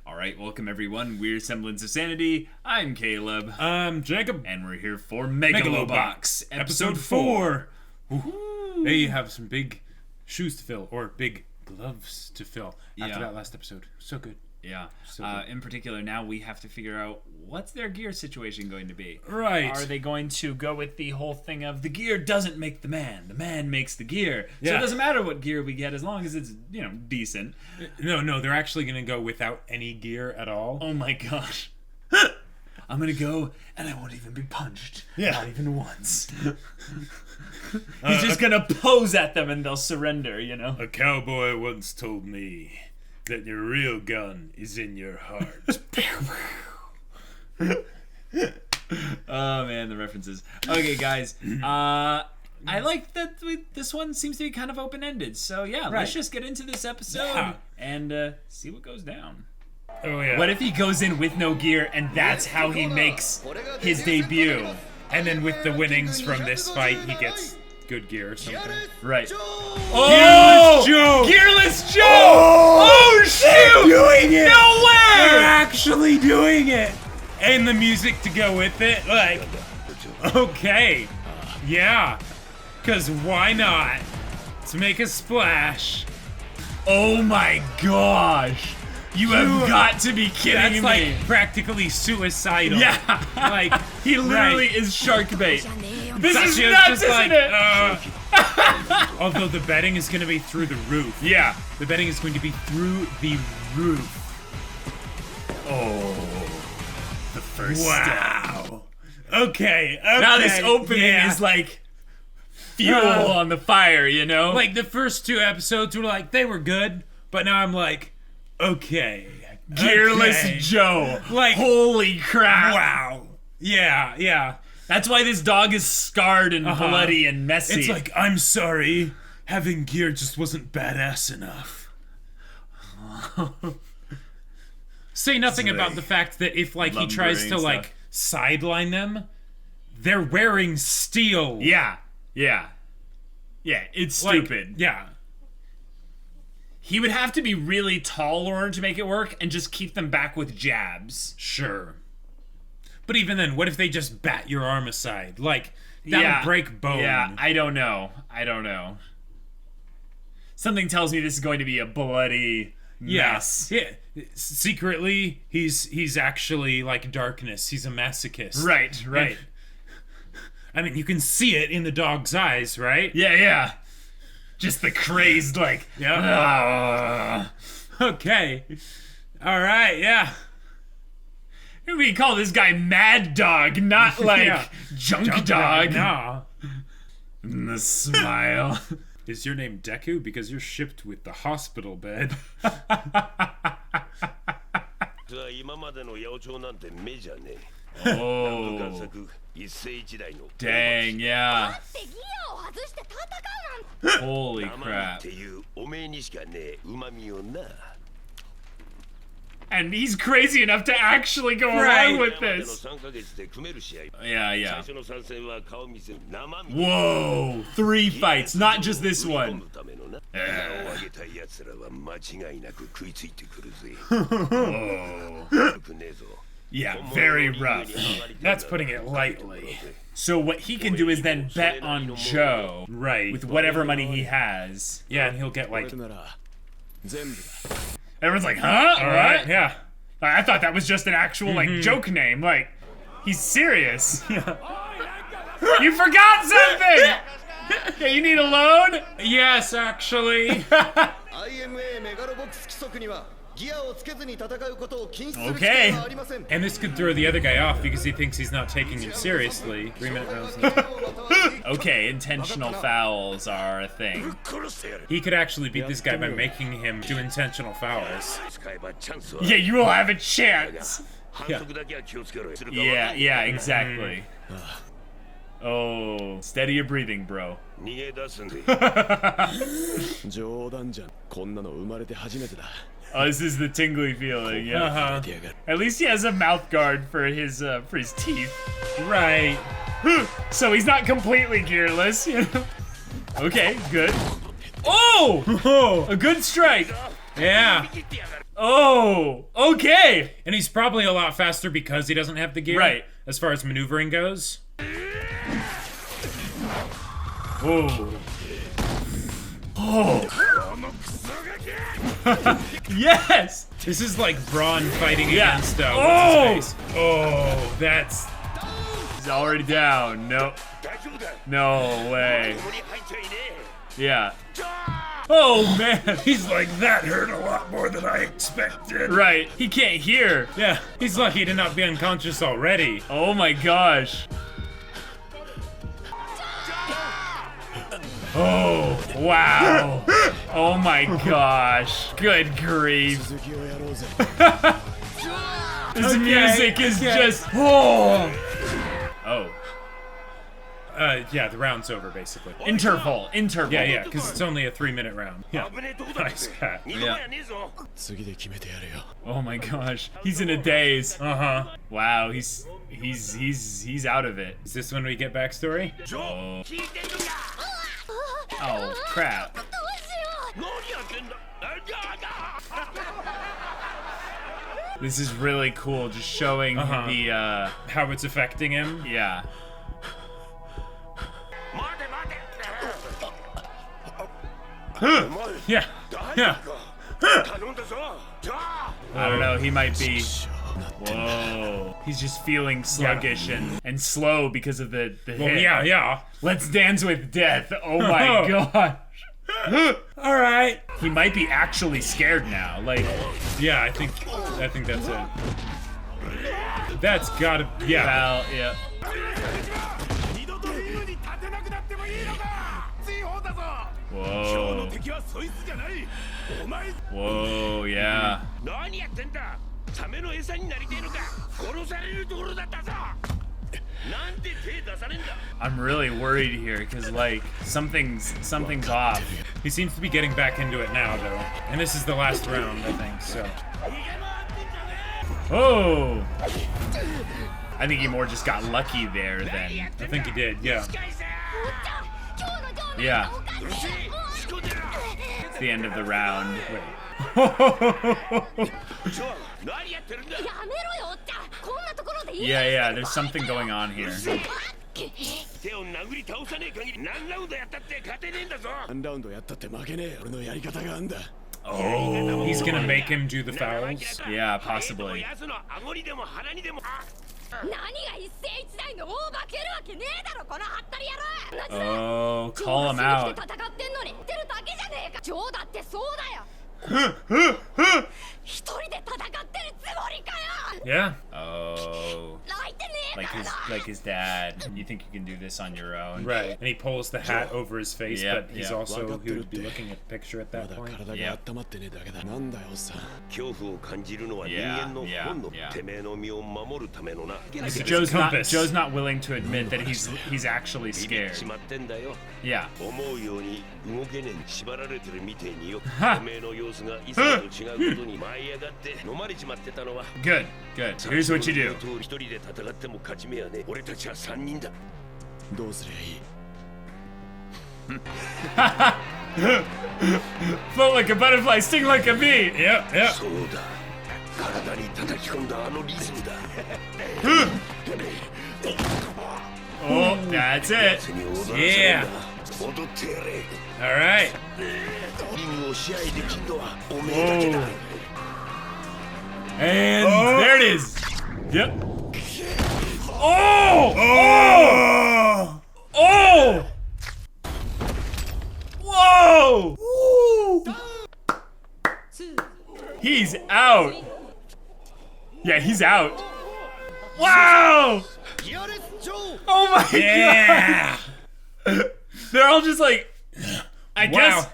Alright, welcome everyone. We're Semblance of Sanity. I'm Caleb. I'm Jacob. And we're here for Megalo Box, episode 4. They have some big shoes to fill, or big gloves to fill after that last episode. So good. Yeah. So good. In particular, now we have to figure out what's their gear situation going to be. Right. Are they going to go with the whole thing of the gear doesn't make the man makes the gear. Yeah. So it doesn't matter what gear we get as long as it's, decent. No, they're actually going to go without any gear at all. Oh my gosh. I'm going to go and I won't even be punched. Yeah. Not even once. He's just going to pose at them and they'll surrender, A cowboy once told me that your real gun is in your heart. Oh man, the references. Okay, guys. I like that this one seems to be kind of open-ended. So yeah, let's just get into this episode and see what goes down. Oh yeah. What if he goes in with no gear and that's how he makes his debut? And then with the winnings from this fight, he gets good gear or something. Right. Oh! Gearless Joe! Gearless Joe! Oh shoot! They're doing it! No way! They're actually doing it! And the music to go with it, like, okay, yeah, because why not? Let's make a splash. Oh my gosh! You have got to be kidding me! That's like practically suicidal. Yeah! Like, he literally is shark bait. This is Sasha's nuts, just isn't like, it? Although the betting is going to be through the roof. Yeah. The betting is going to be through the roof. Oh. The first step. Okay. Now this opening is like fuel on the fire, Like the first 2 episodes were like, they were good, but now I'm like, okay. Gearless Joe. Like, holy crap. Wow. Yeah. That's why this dog is scarred and bloody and messy. It's like, I'm sorry, having gear just wasn't badass enough. Say nothing about the fact that if, like, he tries to, like, sideline them, they're wearing steel. Yeah, it's stupid. Yeah. He would have to be really tall in order to make it work and just keep them back with jabs. Sure. But even then, what if they just bat your arm aside? Like, that would break bone. Yeah, I don't know. Something tells me this is going to be a bloody mess. Yeah. Secretly, he's actually like darkness. He's a masochist. Right. And, I mean, you can see it in the dog's eyes, right? Yeah. Just the crazed, like, Okay. All right, yeah. We call this guy Mad Dog, not like Junk Dog. No. And the smile. Is your name Deku? Because you're shipped with the hospital bed. Oh. Dang, yeah. Holy crap. And he's crazy enough to actually go along with this. Yeah. Whoa, 3 fights, not just this one. Yeah, very rough. That's putting it lightly. So what he can do is then bet on Joe. Right. With whatever money he has. Yeah, and he'll get like... Everyone's like, huh? All right, yeah. I thought that was just an actual, like, joke name. Like, he's serious. Yeah. You forgot something! Yeah, you need a loan? Yes, actually. Okay. And this could throw the other guy off because he thinks he's not taking him seriously. 3-minute rounds. Okay, intentional fouls are a thing. He could actually beat this guy by making him do intentional fouls. Yeah, you will have a chance. Yeah. Yeah, exactly. Oh, steady your breathing, bro. Oh, this is the tingly feeling, yeah. At least he has a mouth guard for his teeth. Right. So he's not completely gearless, Okay, good. Oh! A good strike. Yeah. Oh, okay. And he's probably a lot faster because he doesn't have the gear. Right. As far as maneuvering goes. Whoa. Oh. Yes. This is like Braun fighting Yeah. against Oh! what's his face? Oh, that's... He's already down. No. No way. Yeah. Oh, man. He's like, that hurt a lot more than I expected. Right. He can't hear. Yeah, he's lucky to not be unconscious already. Oh, my gosh. Oh, wow. Oh, my gosh. Good grief. This music is just... Oh. Oh. Yeah, the round's over, basically. Interval. Yeah, because it's only a 3-minute round. Yeah. Nice cat. Yeah. Oh my gosh. He's in a daze. Uh-huh. Wow, he's out of it. Is this when we get backstory? Oh. Oh, crap. This is really cool, just showing the, how it's affecting him. yeah. Yeah. Yeah. I don't know, he might be... Whoa. He's just feeling sluggish and slow because of the Well, hit. yeah. Let's dance with death. Oh my gosh. All right. He might be actually scared now. Like, Yeah, I think that's it. That's gotta, yeah. well, yeah. Whoa. Whoa, yeah. I'm really worried here because like something's off. He seems to be getting back into it now, though. And this is the last round, I think, so. Oh. I think he more just got lucky there than. I think he did, yeah. Yeah. It's the end of the round. Wait. Yeah, there's something going on here. Oh, He's gonna make him do the fouls. yeah, possibly. Oh, call him out. Yeah. Oh, like his dad. You think you can do this on your own? Right. And he pulls the hat over his face, Yeah, but he's yeah. also, he would be looking at the picture at that point. Yeah. Look at Joe's his compass. not willing to admit that he's actually scared. Yeah. Good. Here's what you do. Float like a butterfly, sting like a bee. Yep. Oh, that's it. Yeah. All right. And there it is. Yep. Oh! Whoa! He's out. Yeah, he's out. Wow! Oh my Yeah. god! They're all just like, I guess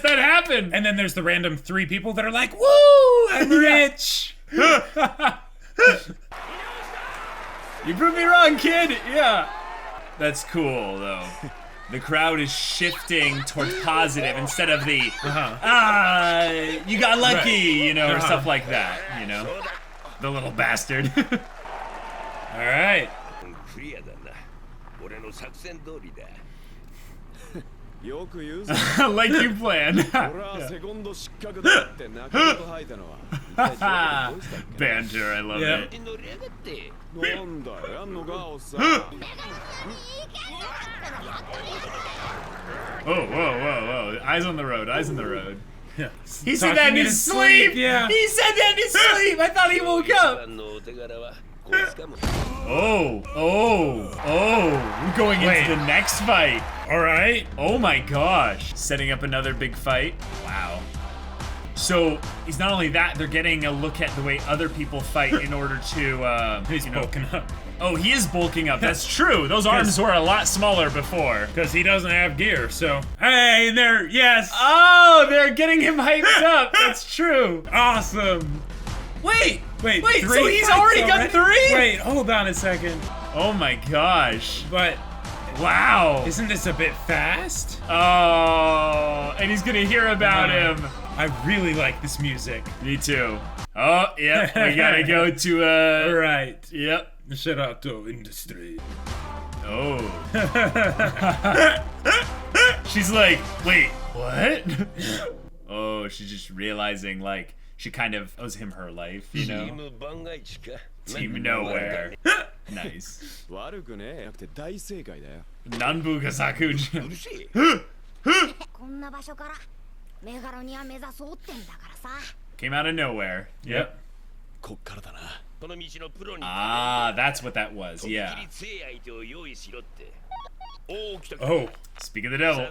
that happened. And then there's the random 3 people that are like, "Woo! I'm rich." You proved me wrong, kid. Yeah. That's cool, though. The crowd is shifting toward positive instead of the, you got lucky, you know, or stuff like that, you know. The little bastard. All right. Like you planned. Banter, I love it. Whoa. Eyes on the road, eyes on the road. Yeah. He said that in his sleep! Yeah. He said that in his sleep! I thought he woke up! We're going into the next fight. Alright. Oh my gosh. Setting up another big fight. Wow. So, he's not only that, they're getting a look at the way other people fight in order to, He's bulking up. Oh, he is bulking up. That's true. Those arms were a lot smaller before. Because he doesn't have gear, so... Hey, there, yes! Oh, they're getting him hyped up. That's true. Awesome. Wait, three so he's fights already got 3? Wait, hold on a second. Oh my gosh. But... Wow. Isn't this a bit fast? Oh, and he's gonna hear about him. I really like this music. Me too. Oh, yep, we gotta go to, Right. Yep. Sherato industry. Oh. She's like, wait, what? Oh, she's just realizing, like, she kind of owes him her life, you know? Team Nowhere. Nice. Nanbu Kasakuja. Came out of nowhere. Yep. Ah, that's what that was, yeah. Oh. Speak of the devil.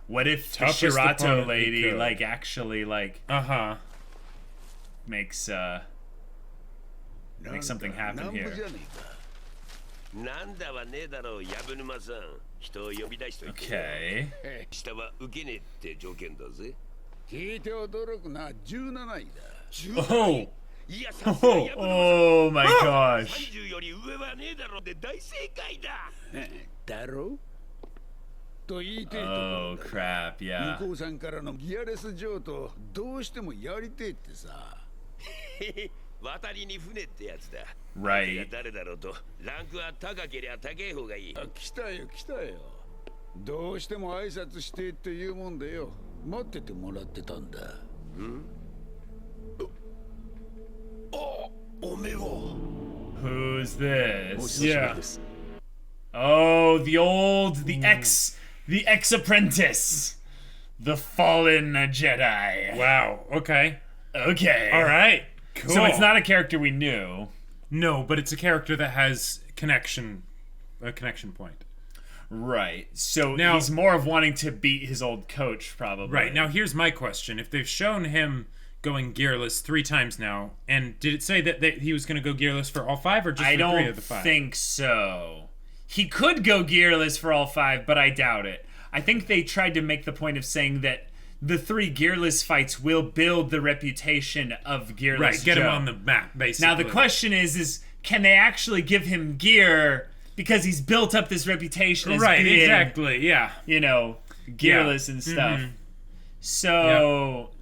What if the Shirato lady, like, actually, like... makes something happen here. Okay. Oh my gosh. Oh crap, yeah. Right. Who's this? Yeah. Oh, the ex-apprentice. The fallen Jedi. Wow, okay. Okay. Alright. Cool. So it's not a character we knew. No, but it's a character that has a connection point. Right. So now, he's more of wanting to beat his old coach, probably. Right. Now, here's my question. If they've shown him going gearless 3 times now, and did it say that he was going to go gearless for all 5 or just for 3 of the 5? I don't think so. He could go gearless for all 5, but I doubt it. I think they tried to make the point of saying that the 3 gearless fights will build the reputation of Gearless Right, get Joe. him on the map, basically. Now, the question is can they actually give him gear because he's built up this reputation as right, being, exactly, yeah. you know, gearless and stuff. Mm-hmm. So... Yep.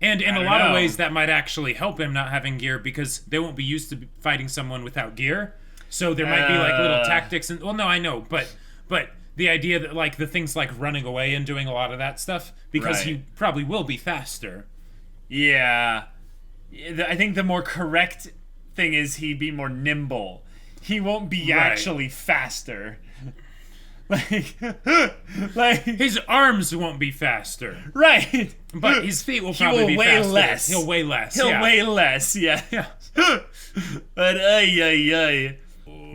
And in a lot of ways, that might actually help him not having gear because they won't be used to fighting someone without gear. So there might be like little tactics and well, no, I know, but the idea that like the things like running away and doing a lot of that stuff because he probably will be faster. Yeah, I think the more correct thing is he'd be more nimble. He won't be actually faster. like his arms won't be faster, right? But his feet will probably be faster. Less. He'll weigh less. He'll weigh less. Yeah. But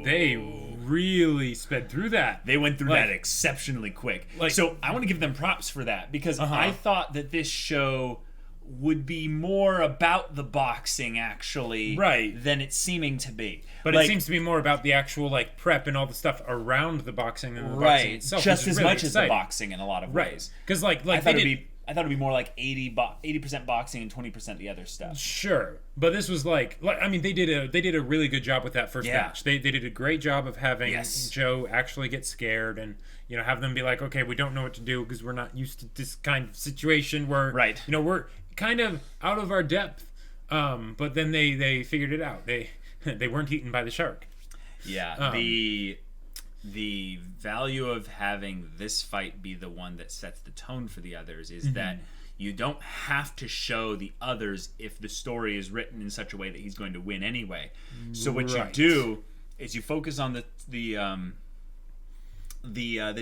they really sped through that. They went through that exceptionally quick. So I want to give them props for that because I thought that this show would be more about the boxing actually than it's seeming to be. But it seems to be more about the actual like prep and all the stuff around the boxing and the boxing itself. Just as really much as the boxing in a lot of ways. Because I thought it'd be more like 80% boxing and 20% the other stuff. Sure, but this was like I mean they did a really good job with that first match. They did a great job of having Joe actually get scared and have them be like, okay, we don't know what to do because we're not used to this kind of situation where we're kind of out of our depth. But then they figured it out. They weren't eaten by the shark. Yeah, the value of having this fight be the one that sets the tone for the others is that you don't have to show the others if the story is written in such a way that he's going to win anyway. So what you do is you focus on the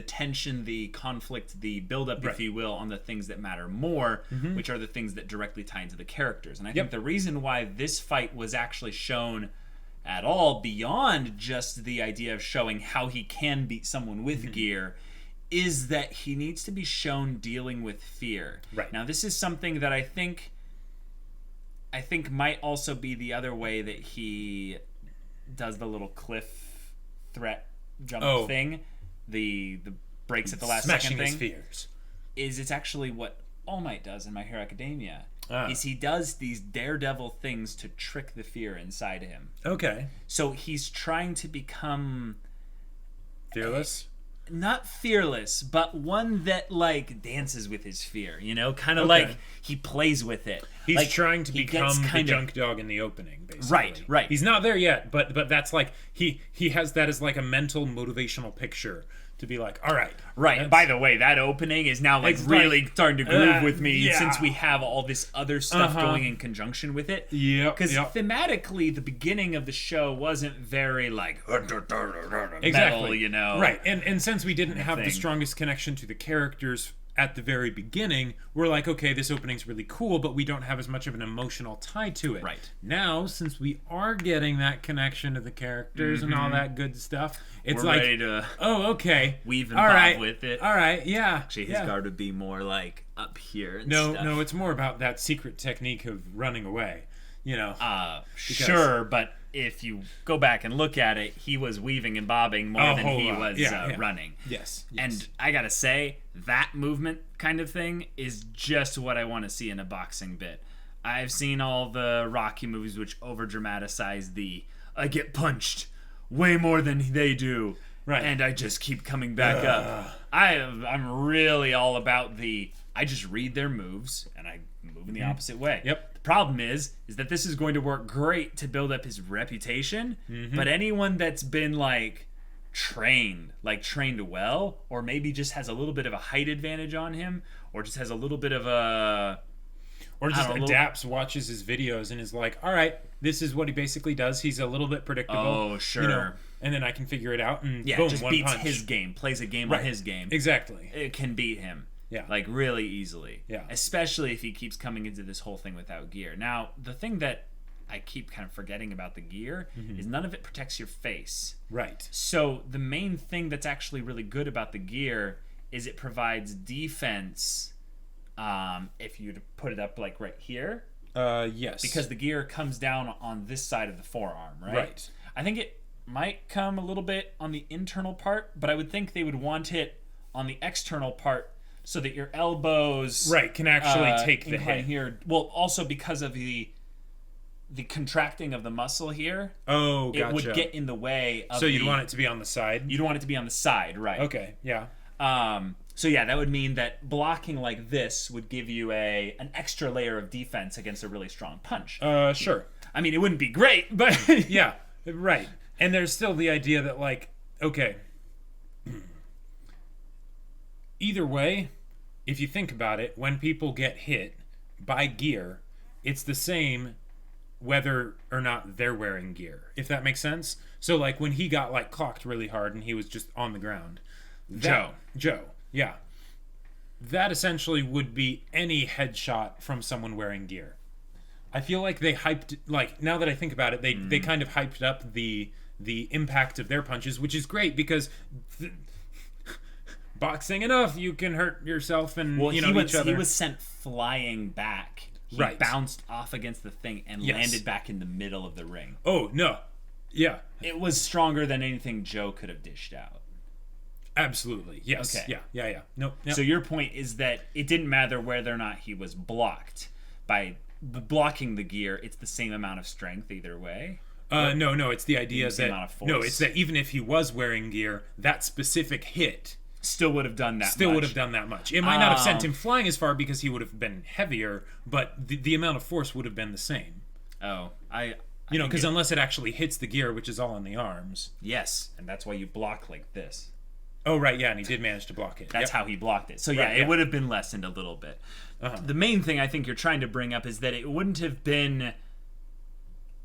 tension, the conflict, the buildup, if you will, on the things that matter more, which are the things that directly tie into the characters. And I think the reason why this fight was actually shown at all beyond just the idea of showing how he can beat someone with gear is that he needs to be shown dealing with fear. Right. Now, this is something that I think might also be the other way that he does the little cliff threat jump thing. The breaks at the last second thing. Smashing his fears. It's actually what All Might does in My Hero Academia. Is he does these daredevil things to trick the fear inside him. Okay. So he's trying to become fearless? Not fearless, but one that like dances with his fear, you know? Kind of like he plays with it. He's like, trying to become the junk dog in the opening, basically. Right. He's not there yet, but that's like he has that as like a mental motivational picture to be like, all right. Right. By the way, that opening is now like really starting to groove with me since we have all this other stuff going in conjunction with it. Yeah. Because thematically, the beginning of the show wasn't very like exactly, metal, you know. Right. And since we didn't have the strongest connection to the characters at the very beginning, we're like, okay, this opening's really cool, but we don't have as much of an emotional tie to it. Right. Now, since we are getting that connection to the characters and all that good stuff, it's we're like, ready to okay, weave and bob with it. All right, yeah. Actually, his guard would be more like up here and No, stuff. no, it's more about that secret technique of running away, you know. Sure, but if you go back and look at it, he was weaving and bobbing more than he was running. Yes. And I gotta say, that movement kind of thing is just what I want to see in a boxing bit. I've seen all the Rocky movies which over-dramatize I get punched way more than they do, and I just keep coming back up. I'm really all about I just read their moves, and I move in the opposite way. Yep. The problem is that this is going to work great to build up his reputation, but anyone that's been trained well, or maybe just has a little bit of a height advantage on him, or just has a little bit of a... Or just adapts, watches his videos, and is like, all right, this is what he basically does. He's a little bit predictable. Oh, sure. You know, and then I can figure it out, and boom, just one beats punch. his game, plays a game on his game. Exactly. It can beat him. Yeah. Really easily. Yeah. Especially if he keeps coming into this whole thing without gear. Now, the thing that I keep kind of forgetting about the gear is none of it protects your face. Right. So the main thing that's actually really good about the gear is it provides defense. If you put it up right here. Yes. Because the gear comes down on this side of the forearm, right? Right. I think it might come a little bit on the internal part, but I would think they would want it on the external part so that your elbows can actually take the hit here. Well, also because of the contracting of the muscle here. Oh, gotcha. It would get in the way of So you'd want it to be on the side? You'd want it to be on the side, right. Okay, yeah. So yeah, that would mean that blocking like this would give you an extra layer of defense against a really strong punch. Sure. I mean, it wouldn't be great, but... yeah, right. And there's still the idea that, okay... Either way, if you think about it, when people get hit by gear, it's the same whether or not they're wearing gear, if that makes sense. So, when he got, clocked really hard and he was just on the ground. Joe, yeah. That essentially would be any headshot from someone wearing gear. I feel like they hyped... now that I think about it, they kind of hyped up the impact of their punches, which is great because... boxing enough, you can hurt yourself and each other. He was sent flying back. He bounced off against the thing and landed back in the middle of the ring. Oh, no. Yeah. It was stronger than anything Joe could have dished out. Absolutely. Yes. Okay. Yeah. No. So your point is that it didn't matter whether or not he was blocked. By blocking the gear, it's the same amount of strength either way. No. It's the idea that... amount of force. No, it's that even if he was wearing gear, that specific hit... Still would have done that much. It might not have sent him flying as far because he would have been heavier, but the amount of force would have been the same. Oh, I You know, because unless it actually hits the gear, which is all in the arms. Yes, and that's why you block like this. Oh, right, yeah, and he did manage to block it. That's how he blocked it. So, it would have been lessened a little bit. The main thing I think you're trying to bring up is that it wouldn't have been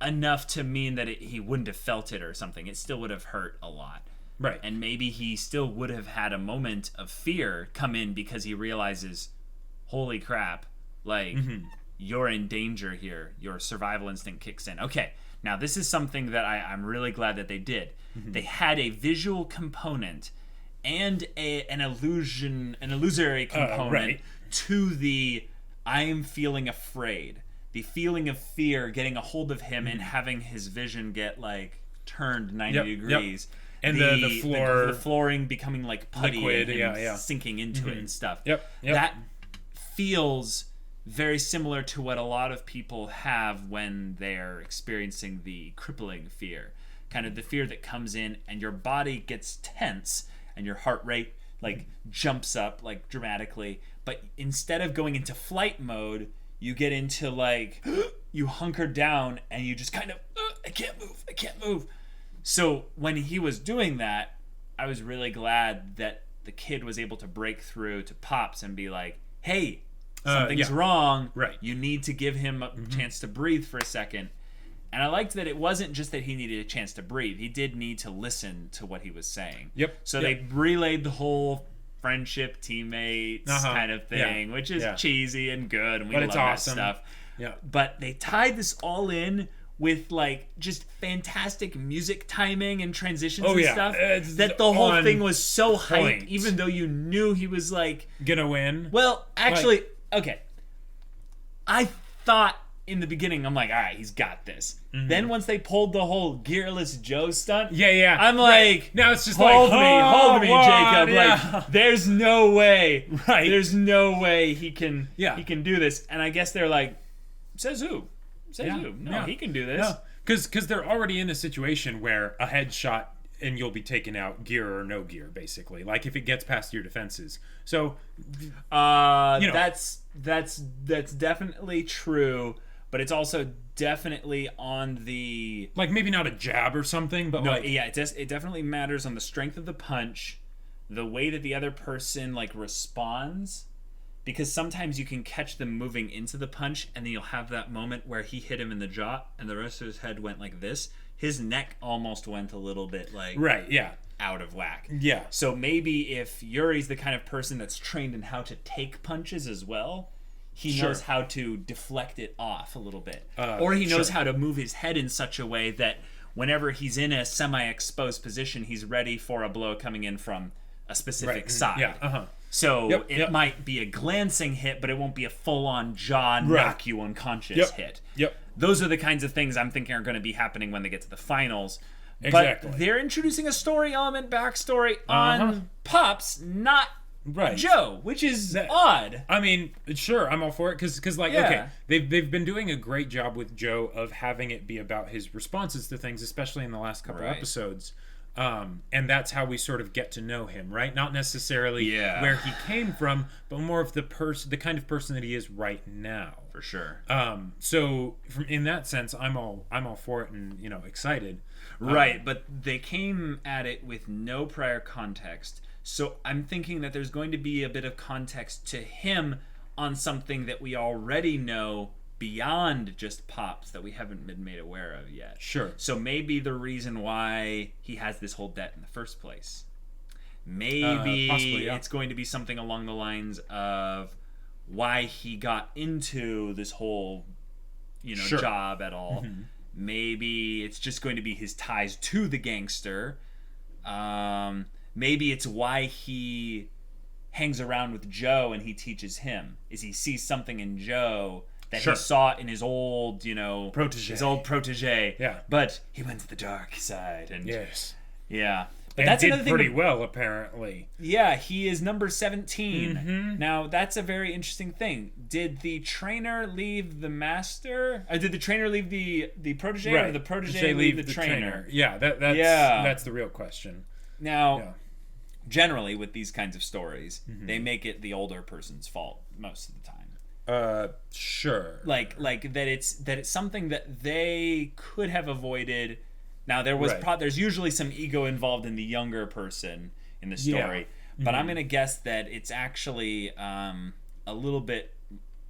enough to mean that he wouldn't have felt it or something. It still would have hurt a lot. Right. And maybe he still would have had a moment of fear come in because he realizes, holy crap, like, you're in danger here. Your survival instinct kicks in. Okay, now this is something that I'm really glad that they did. They had a visual component and an illusory component to the I'm feeling afraid. The feeling of fear getting a hold of him and having his vision get, like, turned 90 degrees. Yep. And the flooring becoming like putty liquid, and sinking into it and stuff. Yep. That feels very similar to what a lot of people have when they're experiencing the crippling fear. Kind of the fear that comes in and your body gets tense and your heart rate like jumps up like dramatically. But instead of going into flight mode, you get into like, you hunker down and you just kind of, I can't move. So when he was doing that, I was really glad that the kid was able to break through to Pops and be like, hey, something's wrong. Right. You need to give him a chance to breathe for a second. And I liked that it wasn't just that he needed a chance to breathe. He did need to listen to what he was saying. So they relayed the whole friendship, teammates kind of thing, which is cheesy and good, and we love that stuff. But they tied this all in with like just fantastic music timing and transitions and stuff. That the whole thing was so hyped, even though you knew he was like gonna win. Well, actually, okay. I thought in the beginning, I'm like, all right, he's got this. Then once they pulled the whole Gearless Joe stunt, I'm like, now it's just hold like, me, Jacob. Like, there's no way, there's no way he can do this. And I guess they're like, says who? No, he can do this. Because they're already in a situation where a headshot and you'll be taken out, gear or no gear, basically. Like if it gets past your defenses. So, that's definitely true, but it's also definitely on the like maybe not a jab or something, but it definitely matters on the strength of the punch, the way that the other person like responds. Because sometimes you can catch them moving into the punch, and then you'll have that moment where he hit him in the jaw, and the rest of his head went like this. His neck almost went a little bit like out of whack. So maybe if Yuri's the kind of person that's trained in how to take punches as well, he knows how to deflect it off a little bit. Or he knows how to move his head in such a way that whenever he's in a semi-exposed position, he's ready for a blow coming in from a specific side. So it might be a glancing hit, but it won't be a full-on jaw knock you unconscious hit. Those are the kinds of things I'm thinking are going to be happening when they get to the finals. But they're introducing a story element, backstory on Pops, not Joe, which is odd. I mean, sure, I'm all for it because like okay, they've been doing a great job with Joe of having it be about his responses to things, especially in the last couple episodes. And that's how we sort of get to know him, right? Not necessarily where he came from, but more of the kind of person that he is right now. For sure. So in that sense, I'm all for it and excited. Right, but they came at it with no prior context. So I'm thinking that there's going to be a bit of context to him on something that we already know beyond just Pops that we haven't been made aware of yet. Sure. So maybe the reason why he has this whole debt in the first place. Maybe possibly, it's going to be something along the lines of why he got into this whole, job at all. Maybe it's just going to be his ties to the gangster. Maybe it's why he hangs around with Joe and he teaches him. Is he sees something in Joe that he saw in his old, protege. His old protege. Yeah. But he went to the dark side. And yeah. But and that's did another thing pretty well, apparently. Yeah, he is number 17. Now, that's a very interesting thing. Did the trainer leave the master? Did the trainer leave the protege, or did the protege leave the trainer? Yeah, that's the real question. Now, generally with these kinds of stories, they make it the older person's fault most of the time. Sure. Like that it's something that they could have avoided. Now there was there's usually some ego involved in the younger person in the story, but I'm gonna guess that it's actually a little bit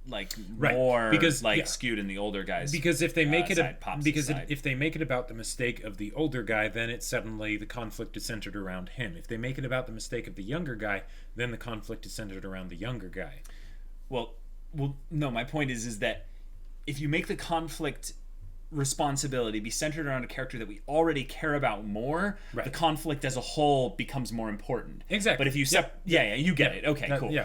like more because skewed in the older guys. Because if they make if they make it about the mistake of the older guy, then it's suddenly the conflict is centered around him. If they make it about the mistake of the younger guy, then the conflict is centered around the younger guy. Well, no. My point is that if you make the conflict responsibility be centered around a character that we already care about more, the conflict as a whole becomes more important. Exactly. But if you you get it. Okay, cool.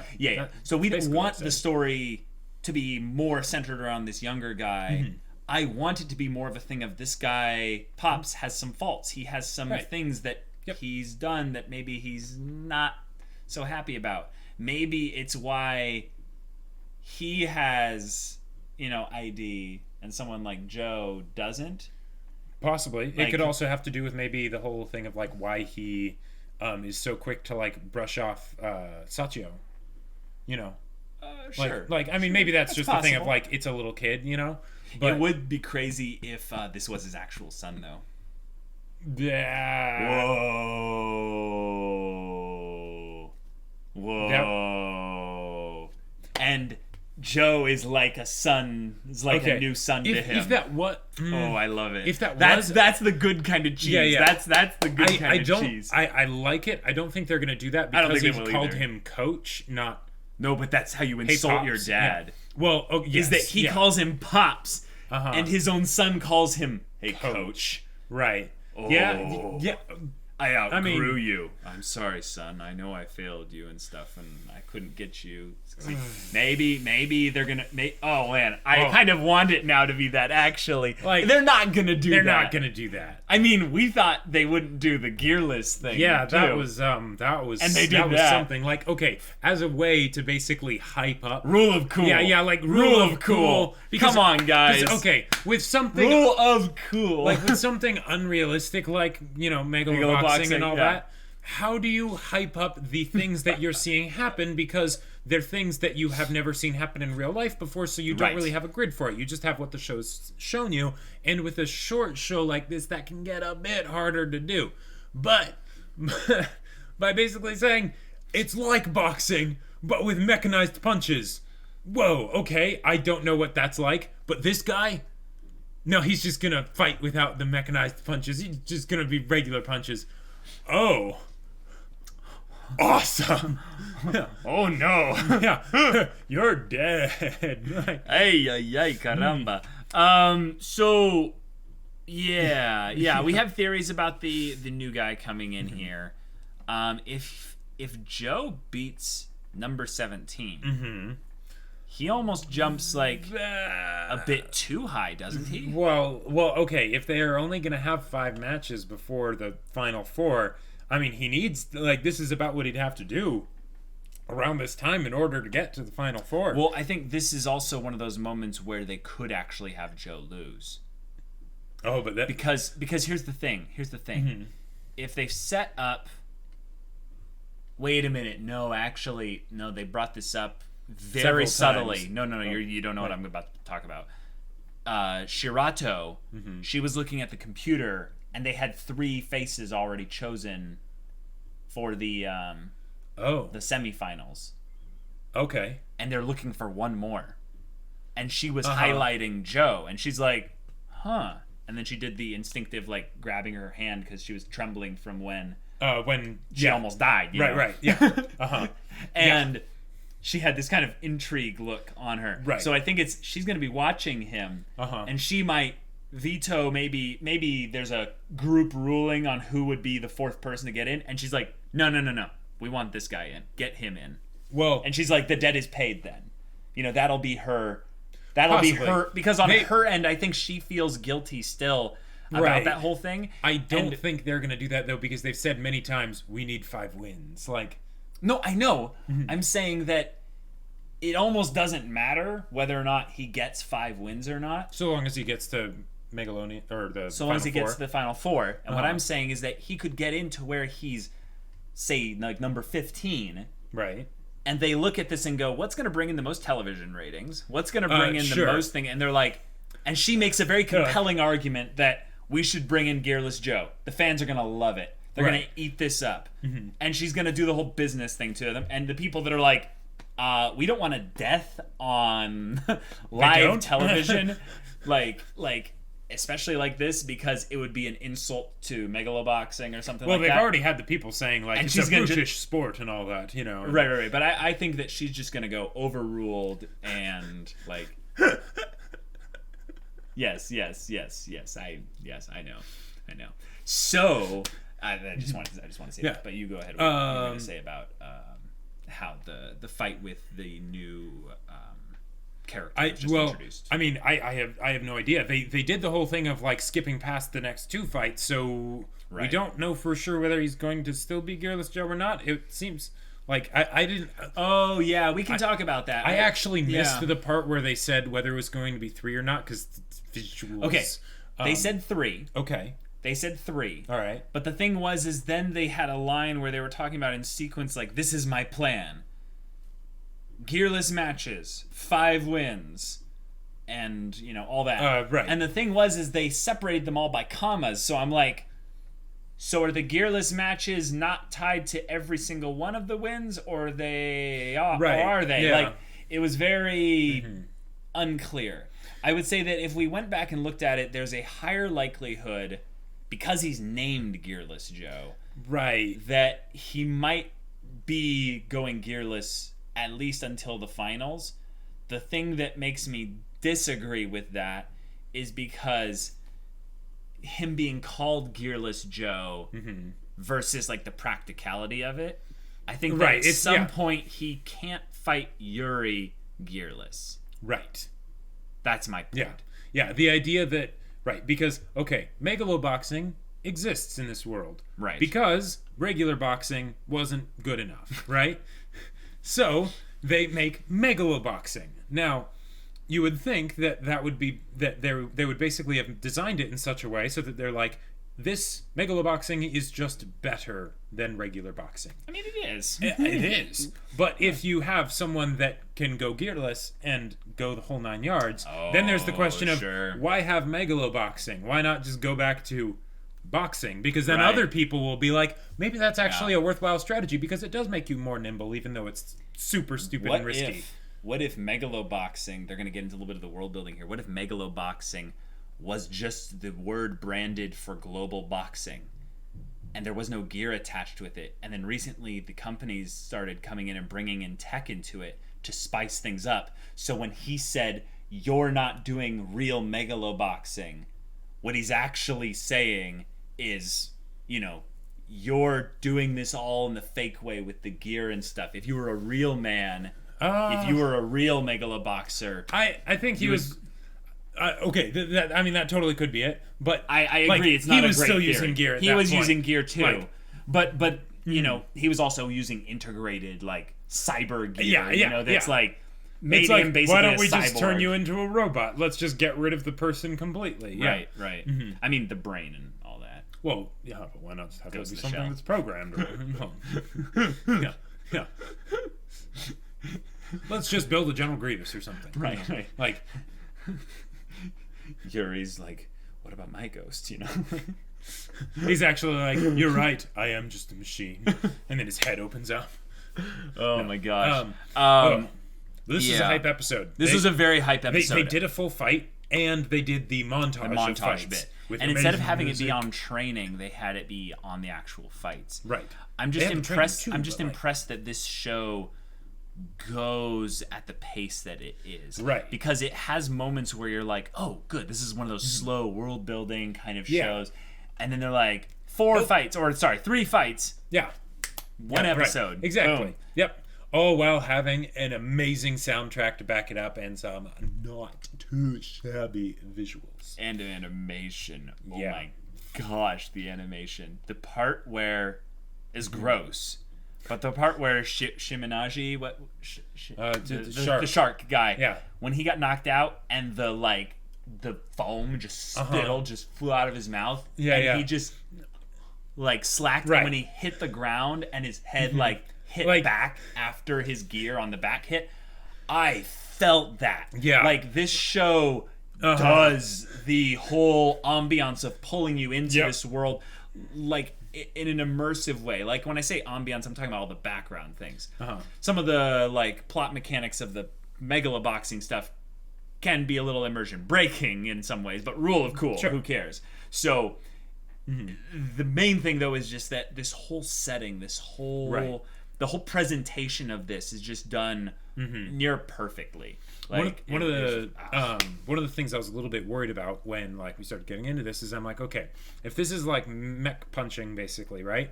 So we don't want the story to be more centered around this younger guy. I want it to be more of a thing of this guy, Pops, has some faults. He has some things that he's done that maybe he's not so happy about. Maybe it's why he has, ID and someone like Joe doesn't. Possibly. It could also have to do with maybe the whole thing of like why he is so quick to like brush off Sachio. Sure. Maybe that's just possible. the thing of like it's a little kid, But it would be crazy if this was his actual son, though. Yeah. Whoa. And Joe is like a son, a new son to him. If that what? I love it. If that's the good kind of cheese. Yeah. That's the good kind of cheese. I like it. I don't think they're gonna do that because he called him coach, not. No, but that's how you insult your dad. Yeah. Well, is that he calls him Pops, and his own son calls him Hey Coach. Right. Oh. Yeah. I outgrew you. I'm sorry, son. I know I failed you and stuff, and I couldn't get you. Maybe they're gonna. Oh man, I kind of want it now to be that. Actually, they're not gonna do that. They're not gonna do that. I mean, we thought they wouldn't do the Gearless thing. Yeah, too. that was, and they did that. Was something like as a way to basically hype up Rule of Cool. Yeah, like Rule of Cool. Because, come on, guys. With something Rule of Cool, with something unrealistic, like Megalo boxing and all that. How do you hype up the things that you're seeing happen? Because they're things that you have never seen happen in real life before, so you don't really have a grid for it. You just have what the show's shown you. And with a short show like this, that can get a bit harder to do. But by basically saying, it's like boxing, but with mechanized punches. Whoa, okay, I don't know what that's like. But this guy, no, he's just going to fight without the mechanized punches. He's just going to be regular punches. Oh. Awesome. Oh no. Yeah. You're dead. Ay, caramba. So yeah, we have theories about the new guy coming in here. If Joe beats number 17, he almost jumps like a bit too high, doesn't he? Well, okay, if they are only going to have 5 matches before the final 4, I mean, he needs, this is about what he'd have to do around this time in order to get to the final 4. Well, I think this is also one of those moments where they could actually have Joe lose. Oh, but that... Because here's the thing. If they set up... Wait a minute. No, they brought this up very subtly. No, you don't know what I'm about to talk about. Shirato, she was looking at the computer, and they had 3 faces already chosen for the semifinals. Okay. And they're looking for one more. And she was highlighting Joe, and she's like, huh. And then she did the instinctive, grabbing her hand because she was trembling from when she almost died. Right, yeah. And she had this kind of intrigue look on her. Right. So I think she's going to be watching him, and she might veto maybe there's a group ruling on who would be the 4th person to get in, and she's like, no, we want this guy in, get him in. Well, and she's like, the debt is paid then, that'll be her because on her end I think she feels guilty still about that whole thing. I don't think they're gonna do that though, because they've said many times we need 5 wins. No, I know. I'm saying that it almost doesn't matter whether or not he gets 5 wins or not, so long as he gets to Megalonia or the so long as he gets to the final 4. And what I'm saying is that he could get into where he's, say, number 15, right? and they look at this and go, what's going to bring in the most television ratings? What's going to bring in the most thing? And they're like, and she makes a very compelling argument that we should bring in Gearless Joe. The fans are going to love it. They're going to eat this up. And she's going to do the whole business thing to them. And the people that are like, we don't want a death on live television. like, especially like this, because it would be an insult to megaloboxing or something like that. Well, they've already had the people saying, like, and it's a brutish sport and all that, you know. Right. But I think that she's just going to go overruled and, like... Yes, I know. So, I just want to say that, but you go ahead. What are you going to say about how the fight with the new... character introduced. I mean, I have no idea. They did the whole thing of like skipping past the next two fights, so we don't know for sure whether he's going to still be Gearless Joe or not. It seems like I didn't. Oh yeah, we can talk about that. I actually missed the part where they said whether it was going to be 3 or not because visuals. Okay, they said 3. Okay. They said 3. All right. But the thing is then they had a line where they were talking about in sequence like, "This is my plan. Gearless matches, 5 wins," and all that. Right. And the thing is they separated them all by commas. So I'm like, so are the gearless matches not tied to every single one of the wins, or they are? Right. Or are they? Yeah. Like, it was very unclear. I would say that if we went back and looked at it, there's a higher likelihood, because he's named Gearless Joe, right, that he might be going gearless at least until the finals. The thing that makes me disagree with that is because him being called Gearless Joe versus like the practicality of it. I think that at some point he can't fight Yuri gearless. Right. That's my point. Yeah, the idea that because megaloboxing exists in this world. Right. Because regular boxing wasn't good enough, right? So they make megaloboxing. Now, you would think that they would basically have designed it in such a way so that they're like, this megaloboxing is just better than regular boxing. I mean, it is. It is. But if you have someone that can go gearless and go the whole 9 yards, then there's the question of why have megaloboxing? Why not just go back to boxing? Because then other people will be like, maybe that's actually a worthwhile strategy because it does make you more nimble, even though it's super stupid and risky. What if megaloboxing, they're going to get into a little bit of the world building here, what if megaloboxing was just the word branded for global boxing and there was no gear attached with it, and then recently the companies started coming in and bringing in tech into it to spice things up, so when he said you're not doing real megaloboxing, what he's actually saying is, you're doing this all in the fake way with the gear and stuff. If you were a real man, if you were a real megaloboxer, I think he was that totally could be it, but I agree. It's not he was a great still theory. using gear. He was point. using gear too, Like, but he was also using integrated like cyber gear. That's like made him basically. Why don't we just cyborg. turn you into a robot? Let's just get rid of the person completely. Yeah. Right. Mm-hmm. I mean, the brain and all that. Well, yeah, but why not just have Goes it be to the something shell. that's programmed? Yeah. Let's just build a General Grievous or something. Right. Like. Yuri's like, what about my ghost? He's actually like, you're right, I am just a machine. And then his head opens up. Oh my gosh. This is a hype episode. This was a very hype episode. They did a full fight, and they did the montage bit. With and instead of having music. it be on training, they had it be on the actual fights. Right. I'm just impressed. I'm just impressed that this show goes at the pace that it is. Right. Because it has moments where you're like, oh, good, this is one of those slow world building kind of shows. And then they're like, 3 fights. Yeah. One episode. Right. Exactly. Boom. Yep. All while having an amazing soundtrack to back it up and some not too shabby visuals. And an animation. Oh my gosh, the animation. The part where is gross. But the part where Shiminaji, the shark guy, when he got knocked out and the foam just spittle just flew out of his mouth, he just slacked him when he hit the ground and his head hit like, back after his gear on the back hit, I felt that. Yeah. Like, this show does the whole ambiance of pulling you into this world, like, in an immersive way. Like, when I say ambiance, I'm talking about all the background things. Some of the, like, plot mechanics of the Megalo boxing stuff can be a little immersion breaking in some ways, but rule of cool, who cares? So the main thing though is just that this whole setting, this whole the whole presentation of this is just done near perfectly. Like one of the things I was a little bit worried about when like we started getting into this is I'm like, okay, if this is like mech punching basically, right?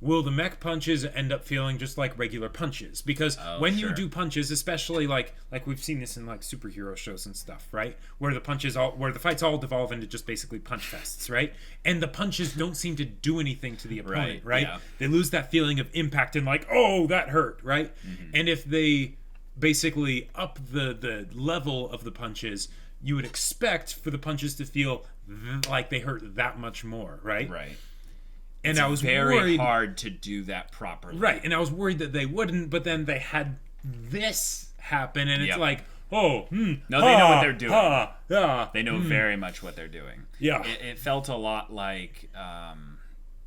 Will the mech punches end up feeling just like regular punches? Because when you do punches, especially like we've seen this in like superhero shows and stuff, right? Where the fights all devolve into just basically punch fests, right? And the punches don't seem to do anything to the opponent, right? Yeah. They lose that feeling of impact and like, oh, that hurt, right? And if they basically up the level of the punches, you would expect for the punches to feel like they hurt that much more, right? Right. And I was very worried, hard to do that properly. Right, and I was worried that they wouldn't, but then they had this happen, and it's like, no, they know what they're doing. They know very much what they're doing. Yeah. It felt a lot like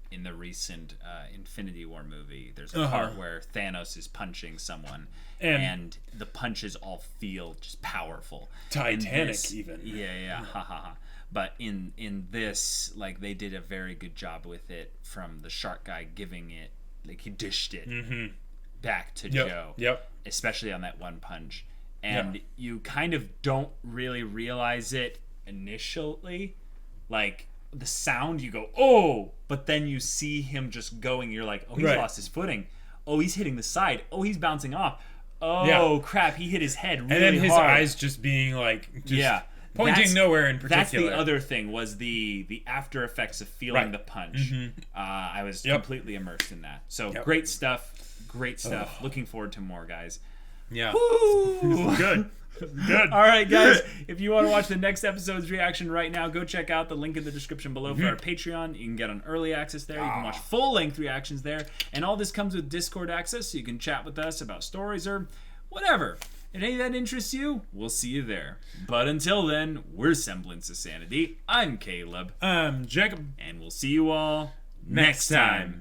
in the recent Infinity War movie, there's a part where Thanos is punching someone, and the punches all feel just powerful. Titanic, even. Yeah, ha ha ha. But in this, like, they did a very good job with it from the shark guy giving it, like, he dished it back to Joe. Yep. Especially on that one punch. And you kind of don't really realize it initially. Like, the sound, you go, oh! But then you see him just going, you're like, oh, he's lost his footing. Oh, he's hitting the side. Oh, he's bouncing off. Oh, crap, he hit his head really hard. And then his eyes just being, like, pointing nowhere in particular. That's the other thing, was the after effects of feeling the punch. I was completely immersed in that. So great stuff. Looking forward to more, guys. Yeah. Woo! Good. All right, guys. If you want to watch the next episode's reaction right now, go check out the link in the description below for our Patreon. You can get on early access there. You can watch full-length reactions there. And all this comes with Discord access, so you can chat with us about stories or whatever. If any of that interests you, we'll see you there. But until then, we're Semblance of Sanity. I'm Caleb. I'm Jacob. And we'll see you all next time.